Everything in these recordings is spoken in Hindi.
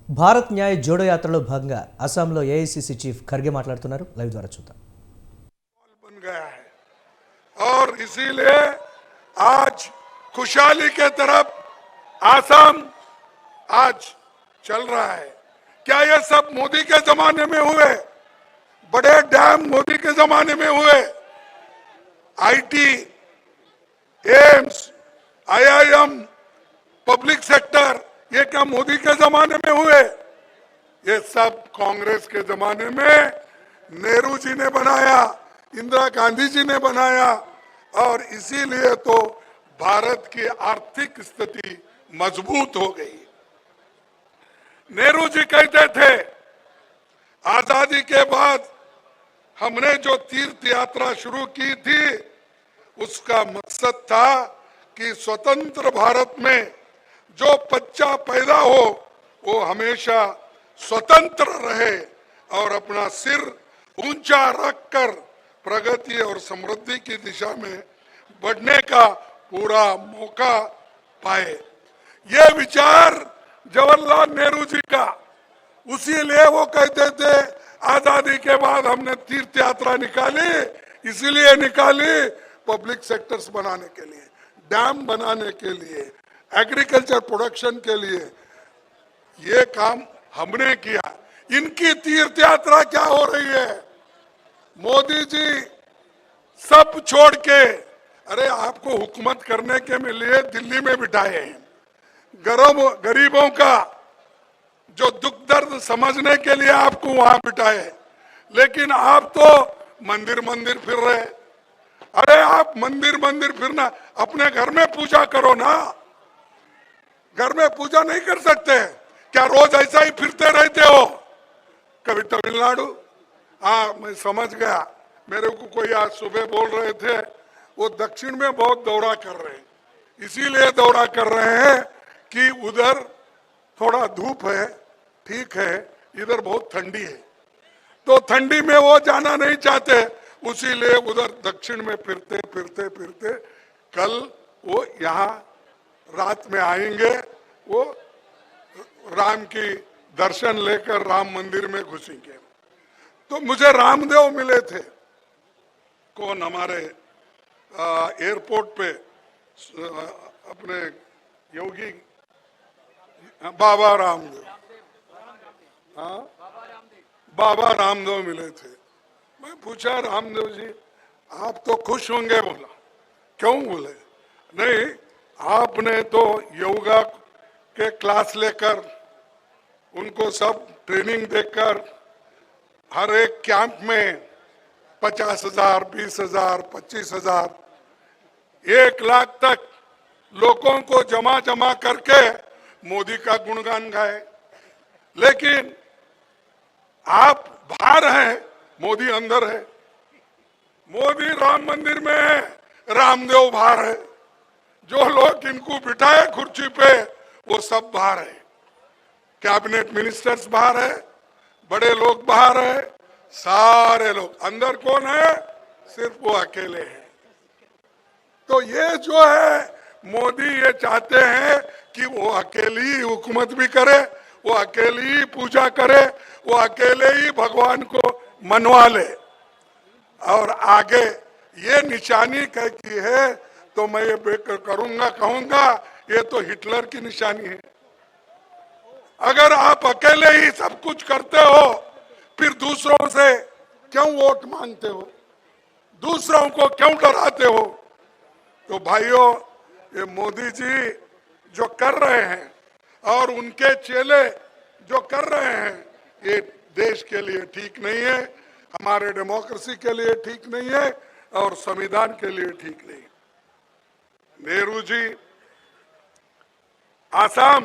భారత్ న్యాయ జోడో యాత్రలో భాగంగా అస్సాంలో ఏఐసీసీ చీఫ్ ఖర్గే మాట్లాడుతున్నారు. లైవ్ ద్వారా చూద్దాం. बन गया है और इसीलिए आज खुशहाली के तरफ आसाम आज चल रहा है। क्या ये सब मोदी के जमाने में हुए? बड़े डैम मोदी के जमाने में हुए। IT, AIIMS, IIM, public sector, ये क्या मोदी के जमाने में हुए? ये सब कांग्रेस के जमाने में नेहरू जी ने बनाया, इंदिरा गांधी जी ने बनाया और इसीलिए तो भारत की आर्थिक स्थिति मजबूत हो गई। नेहरू जी कहते थे आजादी के बाद हमने जो तीर्थ यात्रा शुरू की थी उसका मकसद था कि स्वतंत्र भारत में जो बच्चा पैदा हो वो हमेशा स्वतंत्र रहे और अपना सिर ऊंचा रखकर प्रगति और समृद्धि की दिशा में बढ़ने का पूरा मौका पाए। ये विचार जवाहरलाल नेहरू जी का, उसीलिए वो कहते थे आजादी के बाद हमने तीर्थ यात्रा निकाली, इसीलिए निकाली पब्लिक सेक्टर्स बनाने के लिए, डैम बनाने के लिए, एग्रीकल्चर प्रोडक्शन के लिए। ये काम हमने किया। इनकी तीर्थ यात्रा क्या हो रही है? मोदी जी सब छोड़ के, अरे आपको हुकूमत करने के लिए दिल्ली में बिठाए हैं, गरीबों का जो दुख दर्द समझने के लिए आपको वहां बिठाए, लेकिन आप तो मंदिर मंदिर फिर रहे। अरे आप मंदिर मंदिर फिरना, अपने घर में पूजा करो ना। घर में पूजा नहीं कर सकते क्या? रोज ऐसा ही फिरते रहते हो? कभी तमिलनाडु, हाँ मैं समझ गया। मेरे को कोई आज सुबह बोल रहे थे वो दक्षिण में बहुत दौरा कर रहे हैं, इसीलिए दौरा कर रहे हैं कि उधर थोड़ा धूप है, ठीक है, इधर बहुत ठंडी है, तो ठंडी में वो जाना नहीं चाहते, उसीलिए उधर दक्षिण में फिरते फिरते फिरते कल वो यहाँ रात में आएंगे। वो राम की दर्शन लेकर राम मंदिर में घुसेंगे। तो मुझे रामदेव मिले थे, कौन हमारे एयरपोर्ट पे अपने योगी बाबा रामदेव, हाँ बाबा रामदेव मिले थे। मैं पूछा रामदेव जी आप तो खुश होंगे? बोला क्यों? बोले नहीं, आपने तो योगा के क्लास लेकर उनको सब ट्रेनिंग देकर हर एक कैंप में 50,000, 20,000, 25,000, 1,00,000 तक लोगों को जमा करके मोदी का गुणगान गाए। लेकिन आप बाहर हैं, मोदी अंदर है। मोदी राम मंदिर में है, रामदेव बाहर है। जो लोग इनको बिठाए कुर्सी पे वो सब बाहर है। कैबिनेट मिनिस्टर्स बाहर है, बड़े लोग बाहर है, सारे लोग अंदर। कौन है? सिर्फ वो अकेले हैं। तो ये जो है मोदी ये चाहते हैं कि वो अकेली ही हुकूमत भी करे, वो अकेली ही पूजा करे, वो अकेले ही भगवान को मनवा ले। और आगे ये निशानी की है तो मैं ये कहूंगा ये तो हिटलर की निशानी है। अगर आप अकेले ही सब कुछ करते हो फिर दूसरों से क्यों वोट मांगते हो? दूसरों को क्यों डराते हो? तो भाइयों ये मोदी जी जो कर रहे हैं और उनके चेले जो कर रहे हैं ये देश के लिए ठीक नहीं है, हमारे डेमोक्रेसी के लिए ठीक नहीं है और संविधान के लिए ठीक नहीं। नेहरू जी आसाम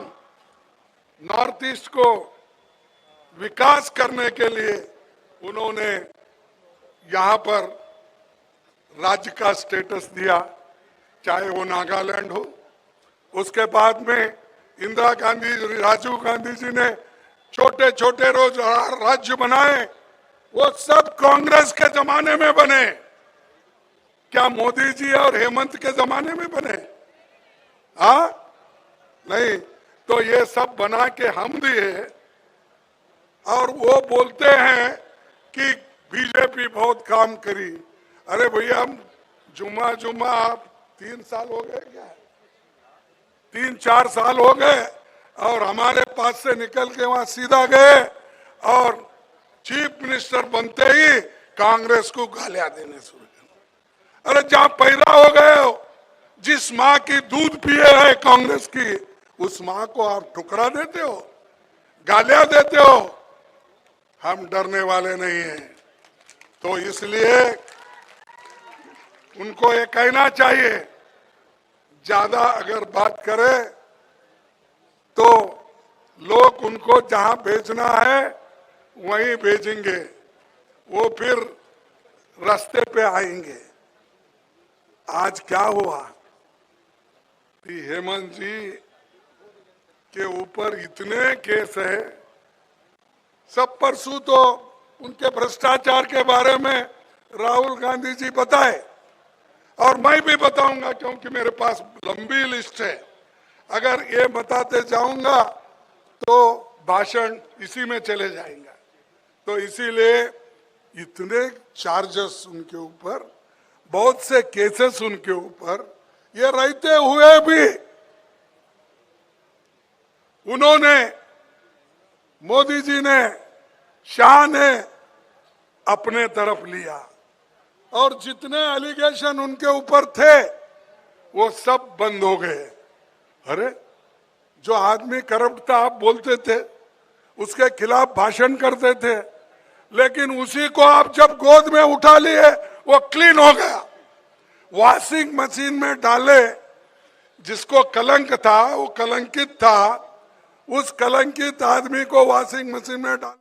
नॉर्थ ईस्ट को विकास करने के लिए उन्होंने यहाँ पर राज्य का स्टेटस दिया, चाहे वो नागालैंड हो। उसके बाद में इंदिरा गांधी, राजीव गांधी जी ने छोटे छोटे रोज राज्य बनाए, वो सब कांग्रेस के जमाने में बने। क्या मोदी जी और हेमंत के जमाने में बने? हाँ नहीं, तो ये सब बना के हम दिए और वो बोलते हैं कि बीजेपी बहुत काम करी। अरे भैया, हम जुम्मा आप 3 साल हो गए क्या, 3-4 साल हो गए, और हमारे पास से निकल के वहां सीधा गए और चीफ मिनिस्टर बनते ही कांग्रेस को गालियां देने शुरू कर। अरे जहां पैदा हो गए हो, जिस माँ की दूध पिए है कांग्रेस की, उस माँ को आप ठुकरा देते हो, गालियां देते हो। हम डरने वाले नहीं हैं। तो इसलिए उनको ये कहना चाहिए, ज्यादा अगर बात करे तो लोग उनको जहां भेजना है वहीं भेजेंगे, वो फिर रास्ते पे आएंगे। आज क्या हुआ कि हेमंत जी के ऊपर इतने केस है। सब परसों तो उनके भ्रष्टाचार के बारे में राहुल गांधी जी बताए, और मैं भी बताऊंगा, क्योंकि मेरे पास लंबी लिस्ट है। अगर ये बताते जाऊंगा तो भाषण इसी में चले जाएंगे। तो इसीलिए इतने चार्जेस उनके ऊपर, बहुत से केसेस उनके ऊपर, ये रहते हुए भी उन्होंने, मोदी जी ने, शाह ने अपने तरफ लिया, और जितने एलिगेशन उनके ऊपर थे वो सब बंद हो गए। अरे, जो आदमी करप्ट था आप बोलते थे, उसके खिलाफ भाषण करते थे, लेकिन उसी को आप जब गोद में उठा लिए वो क्लीन हो गया। वॉशिंग मशीन में डाले, जिसको कलंक था, वो कलंकित था, उस कलंकित आदमी को वॉशिंग मशीन में डाल